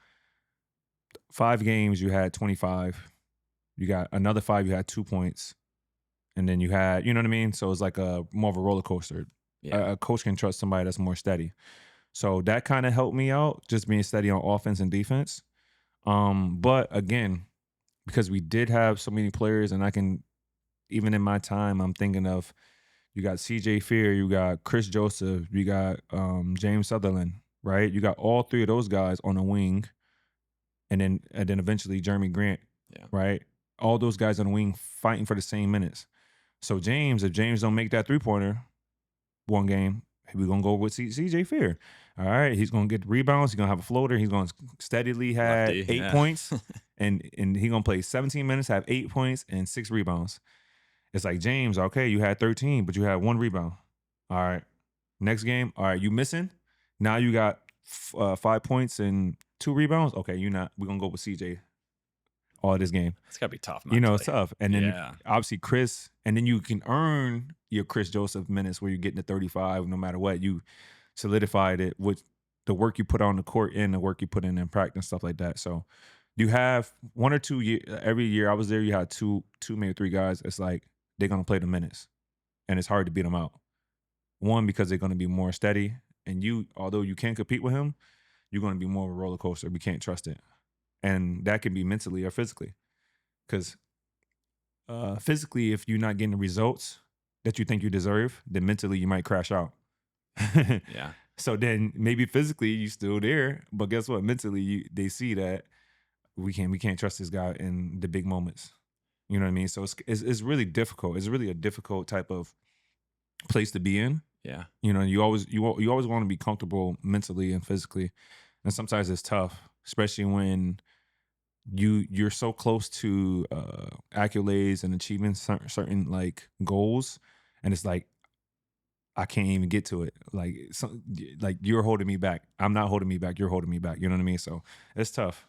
5 games, you had 25. You got another 5, you had 2 points. And then you had, you know what I mean? So it's like a more of a roller coaster.
Yeah.
A coach can trust somebody that's more steady. So that kind of helped me out, just being steady on offense and defense. But again, because we did have so many players, and I can, even in my time, I'm thinking of you got CJ Fear, you got Chris Joseph, you got James Sutherland, right? You got all 3 of those guys on the wing, and then eventually Jeremy Grant,
Yeah.
right? All those guys on the wing fighting for the same minutes. So if James don't make that 3-pointer one game, we're gonna go with CJ Fear. All right, he's gonna get the rebounds. He's gonna have a floater. He's gonna steadily have
Lefty.
8
Yeah.
points, and he's gonna play 17 minutes, have 8 points and 6 rebounds. It's like, James, okay, you had 13, but you had 1 rebound. All right, next game, all right, you missing. Now you got 5 points and 2 rebounds. Okay, we're gonna go with CJ all this game.
It's got to be tough
It's
mentally.
tough. And then
Yeah.
obviously Chris, and then you can earn your Chris Joseph minutes where you're getting to 35 no matter what. You solidified it with the work you put on the court and the work you put in practice, stuff like that. So you have 1 or 2 every year I was there, you had two, maybe 3 guys. It's like they're going to play the minutes and it's hard to beat them out. One, because they're going to be more steady. And although you can compete with him, you're going to be more of a roller coaster. We can't trust it. And that can be mentally or physically. Because physically, if you're not getting the results, you're going to that you think you deserve, then mentally you might crash out.
Yeah.
So then maybe physically you still there, but guess what? Mentally they see that we can't trust this guy in the big moments. You know what I mean? So it's really difficult. It's really a difficult type of place to be in.
Yeah.
You know, you always want to be comfortable mentally and physically, and sometimes it's tough, especially when you're so close to accolades and achieving certain like goals, and it's like I can't even get to it. Like like you're holding me back. I'm not holding me back. You're holding me back. You know what I mean? So it's tough.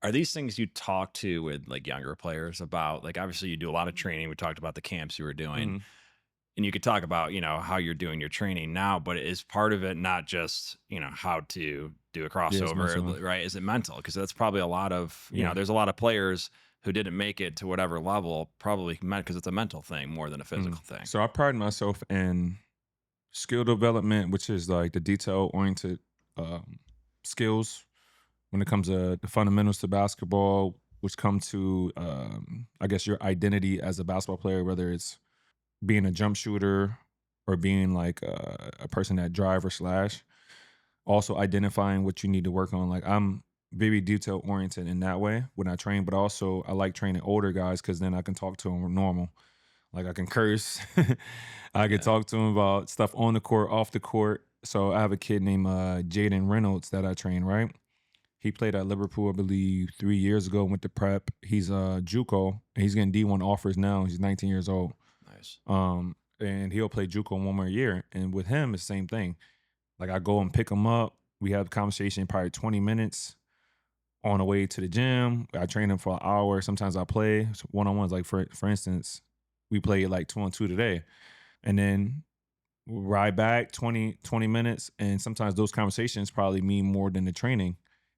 Are these things you talk to with like younger players about? Like, obviously, you do a lot of training. We talked about the camps you were doing,
Mhm.
and you could talk about, how you're doing your training now, but is part of it not just, how to do a
Yeah, it's mental.
crossover, right? Is it mental? Because that's probably a lot of,
Yeah.
there's a lot of players who didn't make it to whatever level, probably meant because it's a mental thing more than a
Mhm.
physical thing.
So I pride myself in skill development, which is like the detail oriented um, skills when it comes to the fundamentals to basketball, which come to I guess your identity as a basketball player, whether it's being a jump shooter or being like a person that drive or slash. Also identifying what you need to work on. Like I'm very detail oriented in that way when I train, but also I like training older guys because then I can talk to them normal. Like I can curse. I can
Yeah.
talk to him about stuff on the court, off the court. So I have a kid named Jaden Reynolds that I train, right? He played at Liverpool, I believe, 3 years ago, went to prep. He's JUCO, and he's getting D1 offers now. He's 19 years old.
Nice.
And he'll play JUCO one more year. And with him, it's the same thing. Like I go and pick him up. We have a conversation probably 20 minutes on the way to the gym. I train him for an hour. Sometimes I play one on ones. Like for instance, we played like 2-on-2 today. And then ride back 20 minutes. And sometimes those conversations probably mean more than the training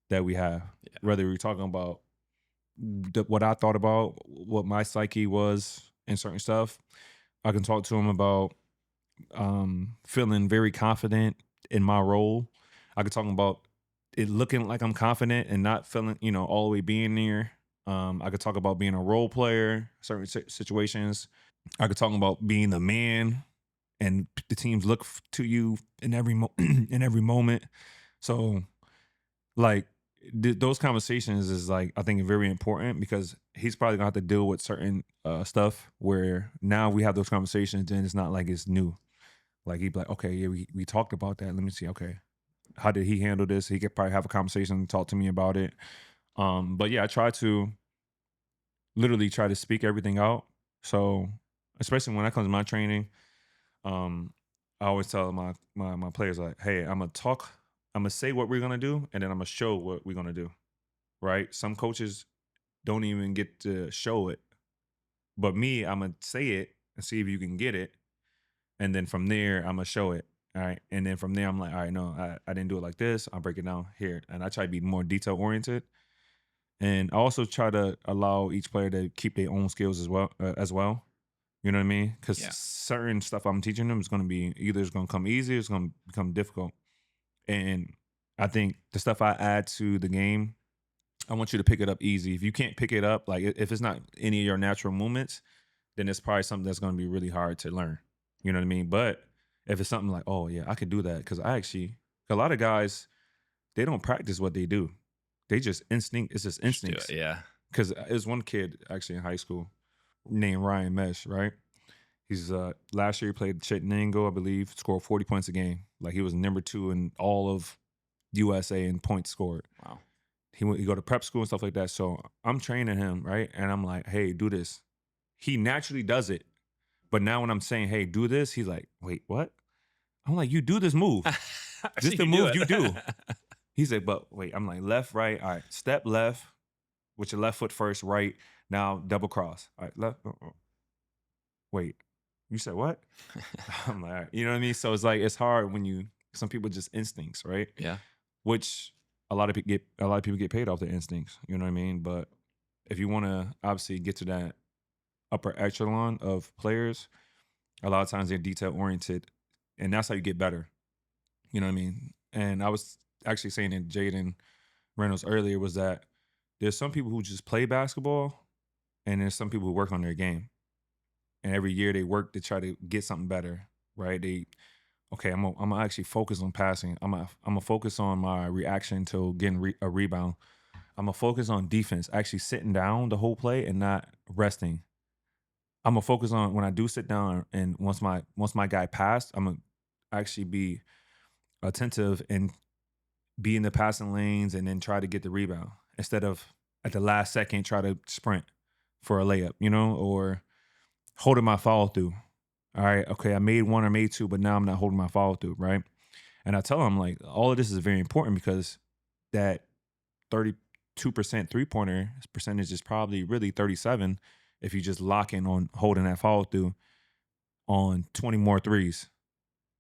that we have.
Yeah.
Whether we're talking about what I thought about, what my psyche was and certain stuff. I can talk to him about feeling very confident in my role. I could talk about it looking like I'm confident and not feeling, all the way being there. I could talk about being a role player, certain situations. I could talk about being the man and the teams look to you in every in every moment. So like those conversations is like I think very important because he's probably gonna have to deal with certain stuff where now we have those conversations and it's not like it's new. Like he'd be like, okay, yeah, we talked about that. Let me see. Okay, how did he handle this? He could probably have a conversation and talk to me about it. But yeah, I try to literally try to speak everything out. So especially when that comes to my training, um, I always tell my players like, hey, I'm gonna say what we're gonna do, and then I'm gonna show what we're gonna do. Right? Some coaches don't even get to show it, but me, I'm gonna say it and see if you can get it, and then from there, I'm gonna show it. All right, and then from there, I'm like, all right, no, I didn't do it like this. I'll break it down here, and I try to be more detail oriented, and I also try to allow each player to keep their own skills as well. You know what I mean? Because
Yeah.
certain stuff I'm teaching them is going to be either it's going to come easy, or it's going to become difficult. And I think the stuff I add to the game, I want you to pick it up easy. If you can't pick it up, like if it's not any of your natural movements, then it's probably something that's going to be really hard to learn. You know what I mean? But if it's something like, oh yeah, I could do that because I actually a lot of guys they don't practice what they do. They just instinct. It's just
Just do it.
instincts.
Yeah.
Because there's one kid actually in high school named Ryan Mesh, right? He's last year he played Chettenango, I believe, scored 40 points a game. Like he was number 2 in all of USA in points scored.
Wow.
He go to prep school and stuff like that. So I'm training him, right? And I'm like, hey, do this. He naturally does it. But now when I'm saying, hey, do this, he's like, wait, what? I'm like, you do this move.
So
This the
you do
move
it.
you do. He said, but wait, I'm like, left, right. All right, step left with your left foot first, right. Now double cross. All right, left. Wait, you said what? I'm like, all right. You know what I mean? So it's like it's hard when some people just instincts, right?
Yeah.
Which a lot of people get paid off their instincts. You know what I mean? But if you want to obviously get to that upper echelon of players, a lot of times they're detail oriented, and that's how you get better. You know what I mean? And I was actually saying to Jaden Reynolds earlier was that there's some people who just play basketball, and there's some people who work on their game. and every year they work to try to get something better, right? Okay, I'm gonna actually focus on passing. I'm gonna focus on my reaction to getting a rebound. I'm gonna focus on defense, actually sitting down the whole play and not resting. I'm gonna focus on when I do sit down, and once my guy passed, I'm gonna actually be attentive and be in the passing lanes and then try to get the rebound instead of at the last second try to sprint for a layup, or holding my follow through. All right, okay, I made one or made two, but now I'm not holding my follow through, right? And I tell them like all of this is very important because that 32% three pointer percentage is probably really 37 if you just lock in on holding that follow through on 20 more threes.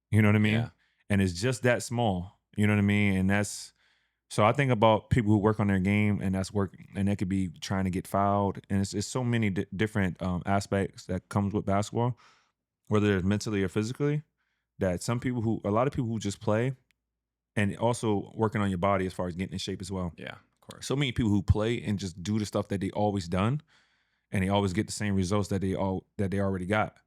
You know what I mean?
Yeah.
And it's just that small. You know what I mean? And that's so I think about people who work on their game, and that's work, and that could be trying to get fouled, and it's so many different aspects that comes with basketball, whether it's mentally or physically. That a lot of people who just play, and also working on your body as far as getting in shape as well.
Yeah, of course.
So many people who play and just do the stuff that they always done, and they always get the same results that they already got.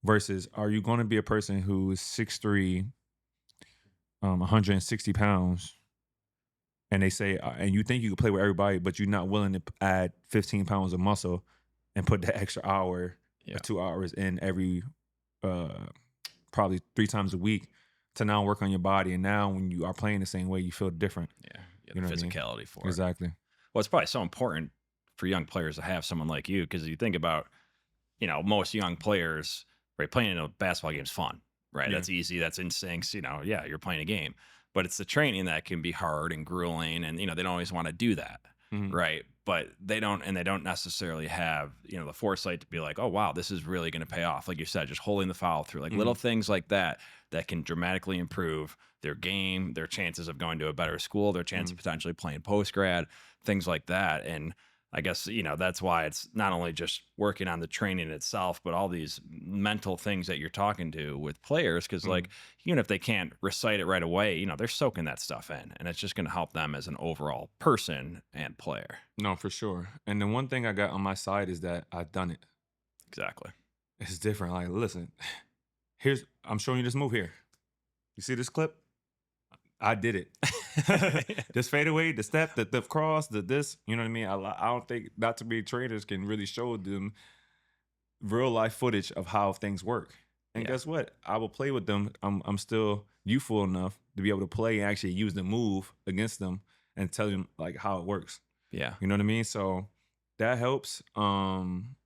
Versus, are you going to be a person who is 6'3", 160 pounds, and they say, and you think you can play with everybody, but you're not willing to add 15 pounds of muscle and put that extra hour
Yeah.
or 2 hours in every, probably 3 times a week to now work on your body. And now when you are playing the same way, you feel different.
Yeah.
You know
The
what I mean?
physicality for it.
Exactly.
Well, it's probably so important for young players to have someone like you because you think about, most young players, right? Playing in a basketball game is fun, right?
Yeah.
That's easy. That's instincts. Yeah, you're playing a game, but it's the training that can be hard and grueling, and they don't always want to do that,
Mhm.
right? But they don't necessarily have the foresight to be like, oh wow, this is really going to pay off. Like you said, just holding the foul through, like little things like that can dramatically improve their game, their chances of going to a better school, their chance of potentially playing post grad, things like that. And I guess, that's why it's not only just working on the training itself, but all these mental things that you're talking to with players. Cause like, even if they can't recite it right away, they're soaking that stuff in, and it's just going to help them as an overall person and player.
No, for sure. And the one thing I got on my side is that I've done it.
Exactly.
It's different. Like, listen, I'm showing you this move here. You see this clip? I did it. This fadeaway, the step, the cross, this, you know what I mean? I don't think not too many trainers can really show them real life footage of how things work. And
Yeah.
guess what? I will play with them. I'm still youthful enough to be able to play and actually use the move against them and tell them like how it works.
Yeah.
You know what I mean? So that helps.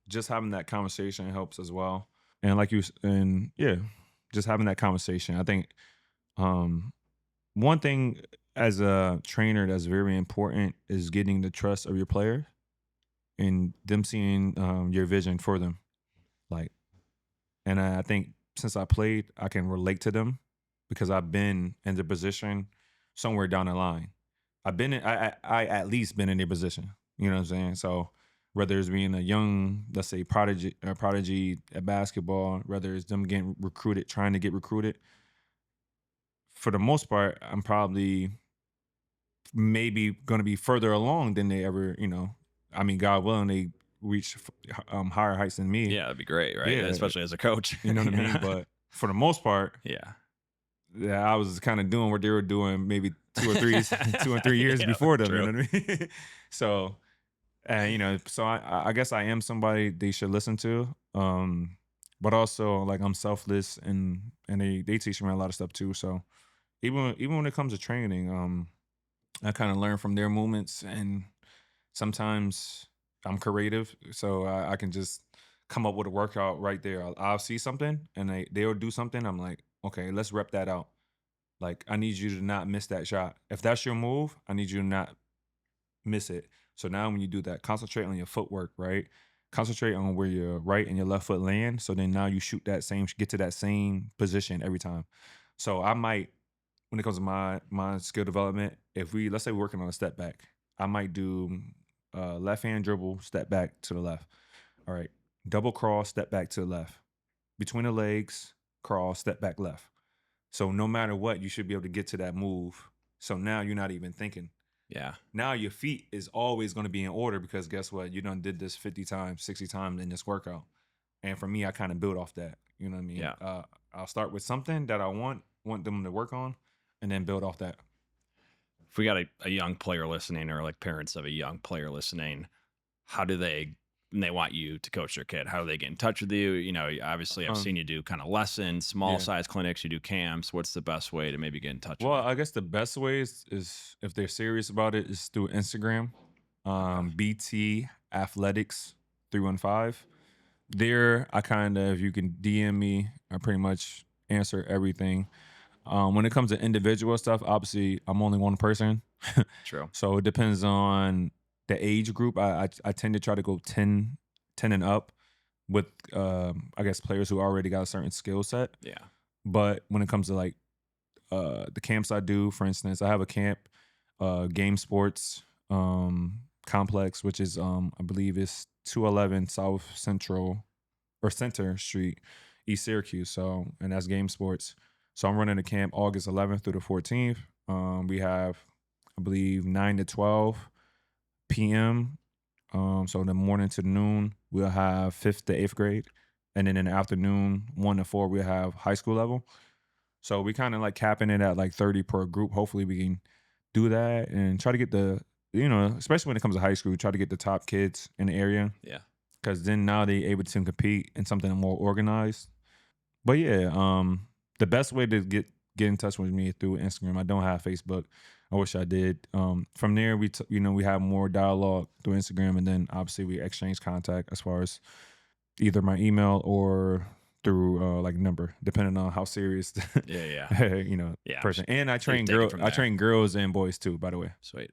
Just having that conversation helps as well. And just having that conversation. I think one thing as a trainer that's very important is getting the trust of your player and them seeing your vision for them. Like, and I think since I played, I can relate to them because I've been in the position somewhere down the line. I at least been in their position. You know what I'm saying? So whether it's being a young, let's say prodigy at basketball, whether it's them getting recruited, trying to get recruited, for the most part, I'm probably maybe going to be further along than they ever, I mean, God willing, they reach higher heights than me.
Yeah, that'd be great, right?
Yeah.
Especially as a coach.
You know what I mean? But for the most part,
yeah.
I was kind of doing what they were doing maybe 2 or 3 years
Yeah,
before them.
true.
You know what I mean? So, so I guess I am somebody they should listen to. But also like I'm selfless and they teach me a lot of stuff too. So even when it comes to training, I kind of learn from their movements, and sometimes I'm creative, so I can just come up with a workout right there. I'll see something, and they'll do something. I'm like, okay, let's rep that out. Like, I need you to not miss that shot. If that's your move, I need you to not miss it. So now when you do that, concentrate on your footwork, right? Concentrate on where your right and your left foot land. So then now you get to that same position every time. So I might, when it comes to my skill development, let's say we're working on a step back, I might do left hand dribble, step back to the left. All right, double cross, step back to the left. Between the legs, cross, step back left. So no matter what, you should be able to get to that move. So now you're not even thinking.
Yeah.
Now your feet is always going to be in order because guess what? You done did this 50 times, 60 times in this workout. And for me, I kind of build off that. You know what I mean?
Yeah.
I'll start with something that I want them to work on, and then build off that.
If we got a young player listening, or like parents of a young player listening, how do they, and they want you to coach their kid, how do they get in touch with you? You know, obviously I've seen you do kind of lessons, small
Yeah.
size clinics, you do camps. What's the best way to maybe get in touch
Well,
with you?
I guess the best way is if they're serious about it is through Instagram,
Okay.
BT Athletics 315. There, I kind of, you can DM me. I pretty much answer everything. When it comes to individual stuff, obviously I'm only one person,
True.
so it depends on the age group. I tend to try to go 10 and up with I guess players who already got a certain skill set.
Yeah.
But when it comes to like the camps I do, for instance, I have a camp, game sports complex, which is I believe is 211 South Central or Center Street, East Syracuse. So, and that's game sports. So I'm running the camp August 11th through the 14th. We have, I believe, 9 to 12 p.m. So in the morning to noon, we'll have 5th to 8th grade. And then in the afternoon, 1 to 4, we'll have high school level. So we kind of like capping it at like 30 per group. Hopefully we can do that and try to get the, especially when it comes to high school, try to get the top kids in the area.
Yeah.
Because then now they able to compete in something more organized. But yeah, the best way to get in touch with me is through Instagram. I don't have Facebook. I wish I did. From there, we have more dialogue through Instagram, and then obviously we exchange contact as far as either my email or through like number, depending on how serious
Yeah. Yeah.
person. And I
So you
train
take it from
I
there.
train girls and boys too, by the way.
Sweet.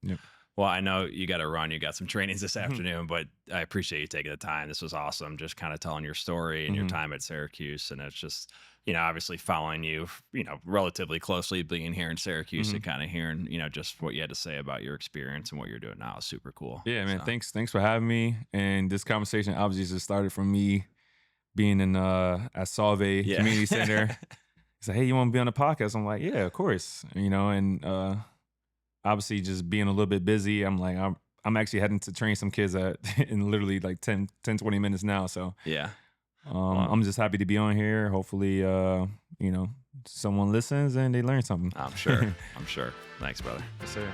Yep.
Well, I know you got to run. You got some trainings this
Mhm.
afternoon, but I appreciate you taking the time. This was awesome. Just kind of telling your story and your
Mhm.
time at Syracuse. And it's just, obviously following you, relatively closely, being here in Syracuse and
Mhm.
kind of hearing, just what you had to say about your experience and what you're doing now is super cool.
Yeah, man.
So,
Thanks for having me. And this conversation obviously just started from me being in at Salve
yeah.
Community Center. He said, "Hey, you want to be on the podcast?" I'm like, "Yeah, of course." And obviously just being a little bit busy, I'm like, I'm actually heading to train some kids in literally like 20 minutes now. So
Yeah. Wow.
I'm just happy to be on here. Hopefully, someone listens and they learn something.
I'm sure. I'm sure. Thanks, brother.
Yes, sir.